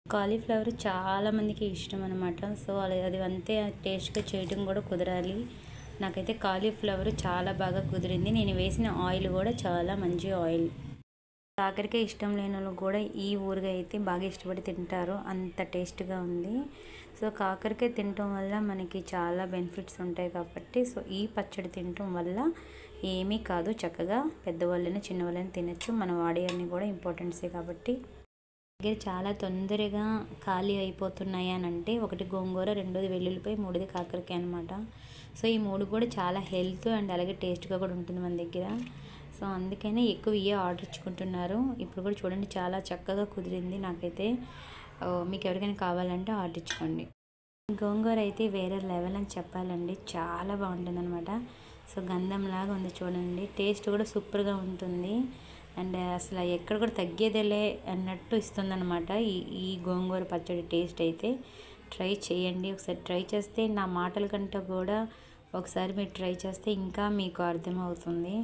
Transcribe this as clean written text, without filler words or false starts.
Cauliflower చాలా మందికి ఇష్టం అనమాట. సో, అది అంతే టేస్ట్‌గా చేయడం కూడా కుదరాలి. నాకైతే కాలీఫ్లవర్ చాలా బాగా కుదిరింది. నేను వేసిన ఆయిల్ కూడా చాలా మంచి ఆయిల్. కాకరకాయ ఇష్టం లేనోళ్ళు కూడా ఈ ఊరగాయ అయితే బాగా ఇష్టపడి తింటారు. అంత టేస్ట్‌గా ఉంది. సో, కాకరకాయ తినటం వల్ల మనకి చాలా బెనిఫిట్స్ ఉంటాయి కాబట్టి, సో, ఈ పచ్చడి తినటం వల్ల ఏమీ కాదు. చక్కగా పెద్దవాళ్ళైనా, చిన్నవాళ్ళైనా తినొచ్చు. మనం వాడే అన్నీ కూడా ఇంపార్టెంట్సే కాబట్టి. దగ్గర చాలా తొందరగా ఖాళీ అయిపోతున్నాయి అని అంటే, ఒకటి గోంగూర, రెండోది వెల్లుల్లిపాయ, మూడోది కాకరకాయ అనమాట. సో, ఈ 3 కూడా చాలా హెల్త్ అండ్ అలాగే టేస్ట్‌గా కూడా ఉంటుంది మన దగ్గర. సో, అందుకనే ఎక్కువ ఇయే ఆర్డర్ ఇచ్చుకుంటున్నారు. ఇప్పుడు కూడా చూడండి చాలా చక్కగా కుదిరింది నాకైతే. మీకు ఎవరికైనా కావాలంటే ఆర్డర్ ఇచ్చుకోండి. గోంగూర అయితే వేరే లెవెల్ అని చెప్పాలండి. చాలా బాగుంటుందన్నమాట. సో, గంధంలాగా ఉంది చూడండి. టేస్ట్ కూడా సూపర్‌గా ఉంటుంది. అండ్ అసలు ఎక్కడ కూడా తగ్గేదేలే అన్నట్టు ఇస్తుందన్నమాట. ఈ ఈ గోంగూర పచ్చడి టేస్ట్ అయితే ట్రై చేయండి. ఒకసారి ట్రై చేస్తే నా మాటల కంటే కూడా ఒకసారి మీరు ట్రై చేస్తే ఇంకా మీకు అర్థమవుతుంది.